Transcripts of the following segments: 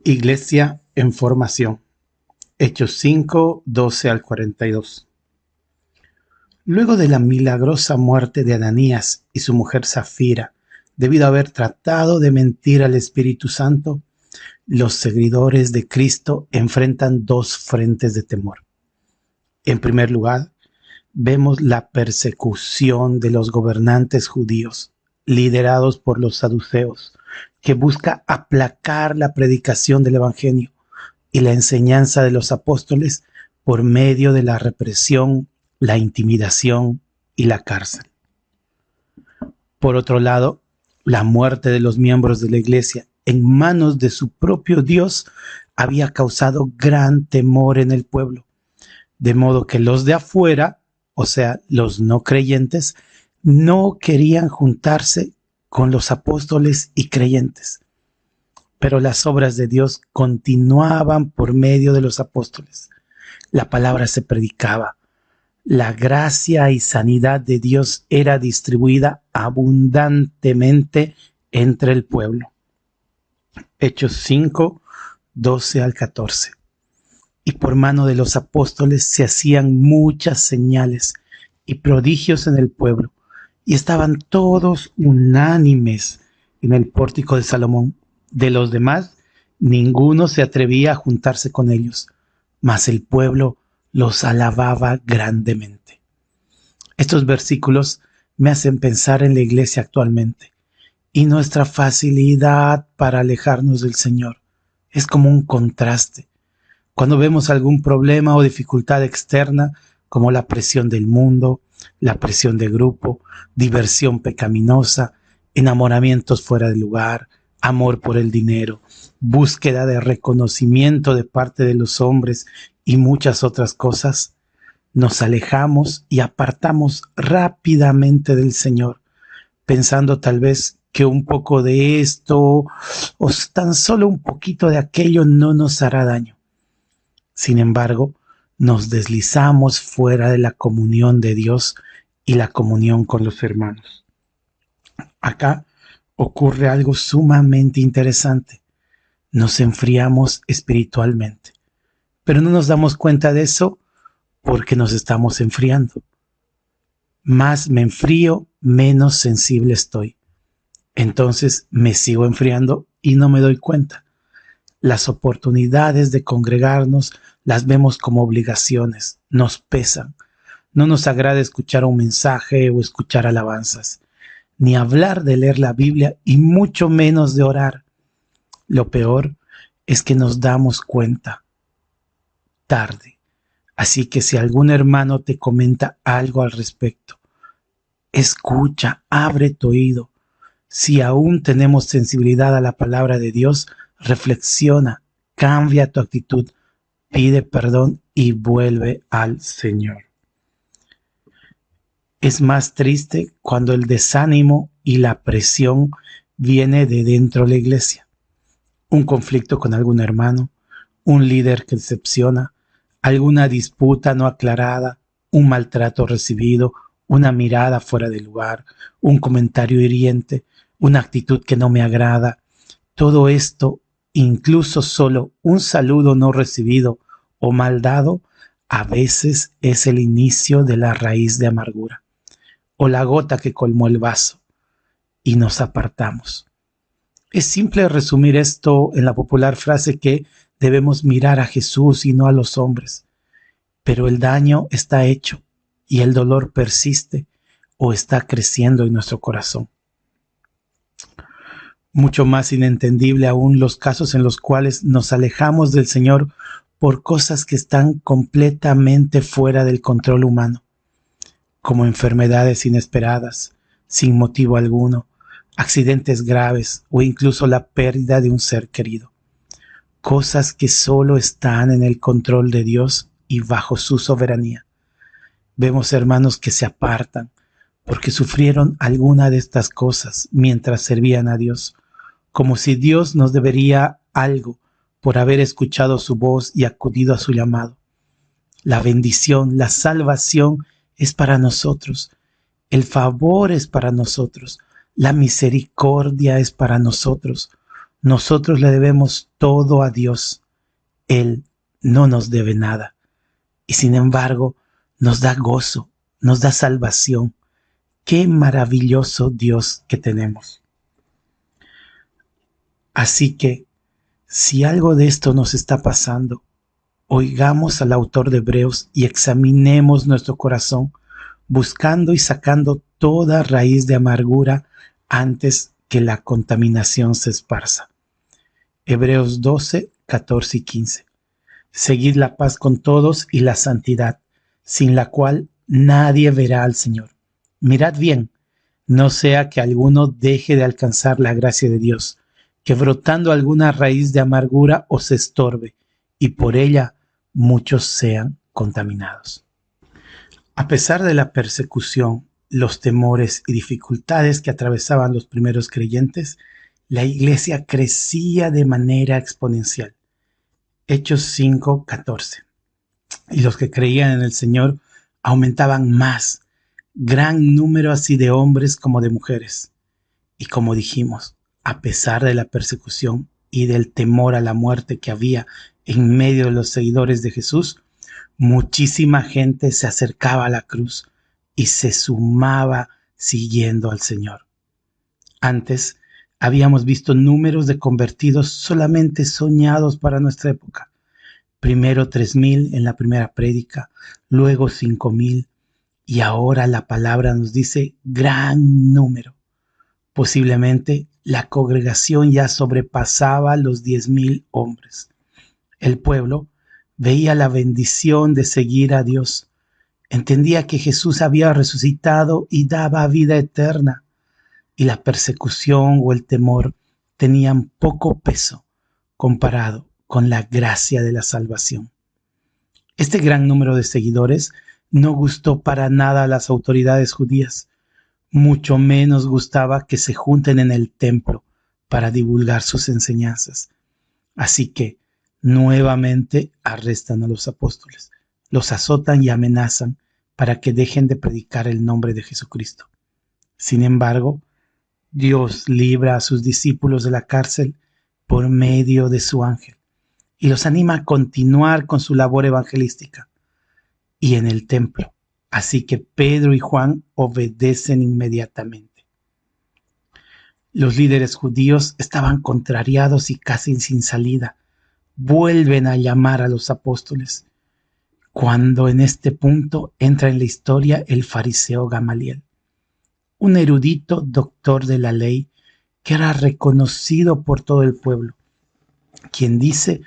Iglesia en formación. Hechos 5, 12 al 42. Luego de la milagrosa muerte de Ananías y su mujer Zafira, debido a haber tratado de mentir al Espíritu Santo, los seguidores de Cristo enfrentan dos frentes de temor. En primer lugar, vemos la persecución de los gobernantes judíos, liderados por los saduceos, que busca aplacar la predicación del Evangelio y la enseñanza de los apóstoles por medio de la represión, la intimidación y la cárcel. Por otro lado, la muerte de los miembros de la iglesia en manos de su propio Dios había causado gran temor en el pueblo, de modo que los de afuera, o sea, los no creyentes, no querían juntarse con los apóstoles y creyentes. Pero las obras de Dios continuaban por medio de los apóstoles. La palabra se predicaba. La gracia y sanidad de Dios era distribuida abundantemente entre el pueblo. Hechos 5, 12 al 14. Y por mano de los apóstoles se hacían muchas señales y prodigios en el pueblo, y estaban todos unánimes en el pórtico de Salomón. De los demás, ninguno se atrevía a juntarse con ellos, mas el pueblo los alababa grandemente. Estos versículos me hacen pensar en la iglesia actualmente y nuestra facilidad para alejarnos del Señor. Es como un contraste. Cuando vemos algún problema o dificultad externa, como la presión del mundo, la presión de grupo, diversión pecaminosa, enamoramientos fuera de lugar, amor por el dinero, búsqueda de reconocimiento de parte de los hombres y muchas otras cosas, nos alejamos y apartamos rápidamente del Señor, pensando tal vez que un poco de esto o tan solo un poquito de aquello no nos hará daño. Sin embargo, nos deslizamos fuera de la comunión de Dios y la comunión con los hermanos. Acá ocurre algo sumamente interesante. Nos enfriamos espiritualmente, pero no nos damos cuenta de eso porque nos estamos enfriando. Más me enfrío, menos sensible estoy. Entonces me sigo enfriando y no me doy cuenta. Las oportunidades de congregarnos las vemos como obligaciones, nos pesan. No nos agrada escuchar un mensaje o escuchar alabanzas, ni hablar de leer la Biblia y mucho menos de orar. Lo peor es que nos damos cuenta tarde. Así que si algún hermano te comenta algo al respecto, escucha, abre tu oído. Si aún tenemos sensibilidad a la palabra de Dios, reflexiona, cambia tu actitud, pide perdón y vuelve al Señor. Es más triste cuando el desánimo y la presión viene de dentro de la iglesia. Un conflicto con algún hermano, un líder que decepciona, alguna disputa no aclarada, un maltrato recibido, una mirada fuera de lugar, un comentario hiriente, una actitud que no me agrada. Todo esto, incluso solo un saludo no recibido o mal dado, a veces es el inicio de la raíz de amargura o la gota que colmó el vaso y nos apartamos. Es simple resumir esto en la popular frase que debemos mirar a Jesús y no a los hombres, pero el daño está hecho y el dolor persiste o está creciendo en nuestro corazón. Mucho más inentendible aún los casos en los cuales nos alejamos del Señor por cosas que están completamente fuera del control humano, como enfermedades inesperadas, sin motivo alguno, accidentes graves o incluso la pérdida de un ser querido. Cosas que solo están en el control de Dios y bajo su soberanía. Vemos hermanos que se apartan porque sufrieron alguna de estas cosas mientras servían a Dios, como si Dios nos debería algo por haber escuchado su voz y acudido a su llamado. La bendición, la salvación es para nosotros, el favor es para nosotros, la misericordia es para nosotros. Nosotros le debemos todo a Dios. Él no nos debe nada. Y sin embargo, nos da gozo, nos da salvación. Qué maravilloso Dios que tenemos. Así que, si algo de esto nos está pasando, oigamos al autor de Hebreos y examinemos nuestro corazón, buscando y sacando toda raíz de amargura antes que la contaminación se esparza. Hebreos 12, 14 y 15. Seguid la paz con todos y la santidad, sin la cual nadie verá al Señor. Mirad bien, no sea que alguno deje de alcanzar la gracia de Dios, que brotando alguna raíz de amargura os estorbe, y por ella muchos sean contaminados. A pesar de la persecución, los temores y dificultades que atravesaban los primeros creyentes, la iglesia crecía de manera exponencial. Hechos 5:14. Y los que creían en el Señor aumentaban más, gran número así de hombres como de mujeres. Y como dijimos, a pesar de la persecución y del temor a la muerte que había en medio de los seguidores de Jesús, muchísima gente se acercaba a la cruz y se sumaba siguiendo al Señor. Antes habíamos visto números de convertidos solamente soñados para nuestra época. Primero 3,000 en la primera prédica, luego 5,000, y ahora la palabra nos dice gran número. Posiblemente la congregación ya sobrepasaba los 10,000 hombres. El pueblo veía la bendición de seguir a Dios. Entendía que Jesús había resucitado y daba vida eterna, y la persecución o el temor tenían poco peso comparado con la gracia de la salvación. Este gran número de seguidores no gustó para nada a las autoridades judías. Mucho menos gustaba que se junten en el templo para divulgar sus enseñanzas. Así que nuevamente arrestan a los apóstoles, los azotan y amenazan para que dejen de predicar el nombre de Jesucristo. Sin embargo, Dios libra a sus discípulos de la cárcel por medio de su ángel y los anima a continuar con su labor evangelística y en el templo. Así que Pedro y Juan obedecen inmediatamente. Los líderes judíos estaban contrariados y casi sin salida. Vuelven a llamar a los apóstoles, cuando en este punto entra en la historia el fariseo Gamaliel, un erudito doctor de la ley que era reconocido por todo el pueblo, quien dice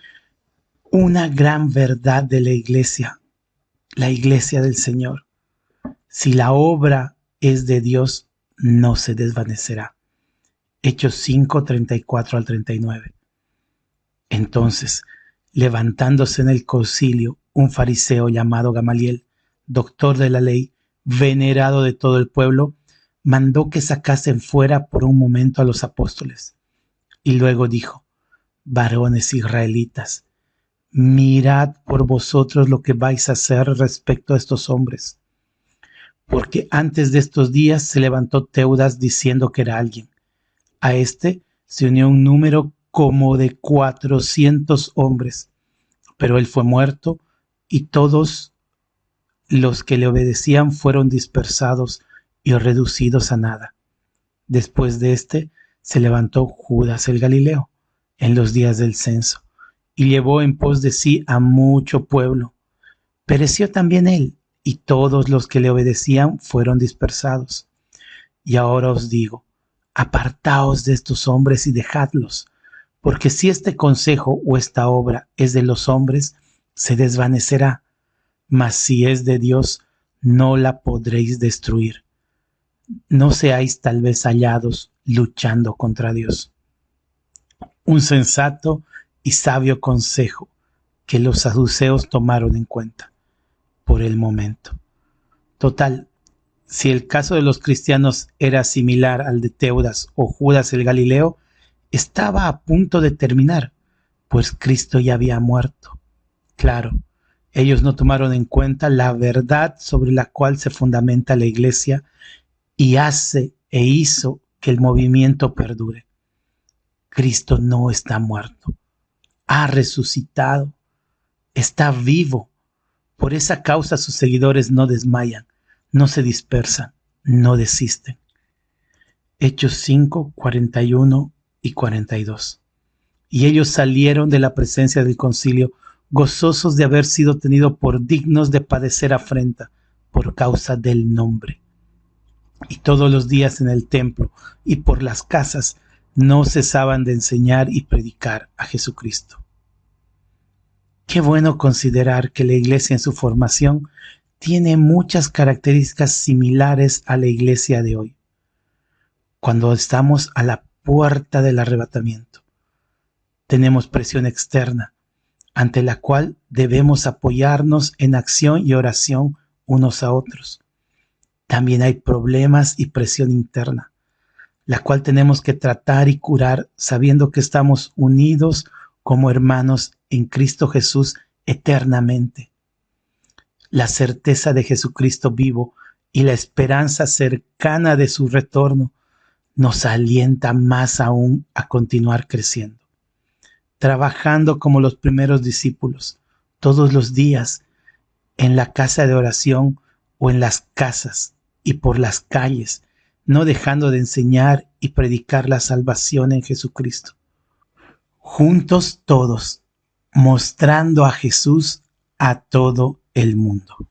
una gran verdad de la iglesia del Señor. Si la obra es de Dios, no se desvanecerá. Hechos 5, 34 al 39. Entonces, levantándose en el concilio, un fariseo llamado Gamaliel, doctor de la ley, venerado de todo el pueblo, mandó que sacasen fuera por un momento a los apóstoles. Y luego dijo: varones israelitas, mirad por vosotros lo que vais a hacer respecto a estos hombres. Porque antes de estos días se levantó Teudas diciendo que era alguien. A este se unió un número como de 400 hombres, pero él fue muerto y todos los que le obedecían fueron dispersados y reducidos a nada. Después de este se levantó Judas el Galileo en los días del censo y llevó en pos de sí a mucho pueblo. Pereció también él, y todos los que le obedecían fueron dispersados. Y ahora os digo, apartaos de estos hombres y dejadlos, porque si este consejo o esta obra es de los hombres, se desvanecerá, mas si es de Dios, no la podréis destruir. No seáis tal vez hallados luchando contra Dios. Un sensato y sabio consejo que los saduceos tomaron en cuenta por el momento. Total, si el caso de los cristianos era similar al de Teudas o Judas el Galileo, estaba a punto de terminar, pues Cristo ya había muerto. Claro, ellos no tomaron en cuenta la verdad sobre la cual se fundamenta la iglesia y hace e hizo que el movimiento perdure. Cristo no está muerto, ha resucitado, está vivo. Por esa causa sus seguidores no desmayan, no se dispersan, no desisten. Hechos 5, 41 y 42. Y ellos salieron de la presencia del concilio, gozosos de haber sido tenidos por dignos de padecer afrenta por causa del nombre. Y todos los días en el templo y por las casas no cesaban de enseñar y predicar a Jesucristo. Qué bueno considerar que la iglesia en su formación tiene muchas características similares a la iglesia de hoy. Cuando estamos a la puerta del arrebatamiento, tenemos presión externa, ante la cual debemos apoyarnos en acción y oración unos a otros. También hay problemas y presión interna, la cual tenemos que tratar y curar sabiendo que estamos unidos como hermanos en Cristo Jesús eternamente. La certeza de Jesucristo vivo y la esperanza cercana de su retorno nos alienta más aún a continuar creciendo, trabajando como los primeros discípulos, todos los días, en la casa de oración o en las casas y por las calles, no dejando de enseñar y predicar la salvación en Jesucristo. Juntos todos, mostrando a Jesús a todo el mundo.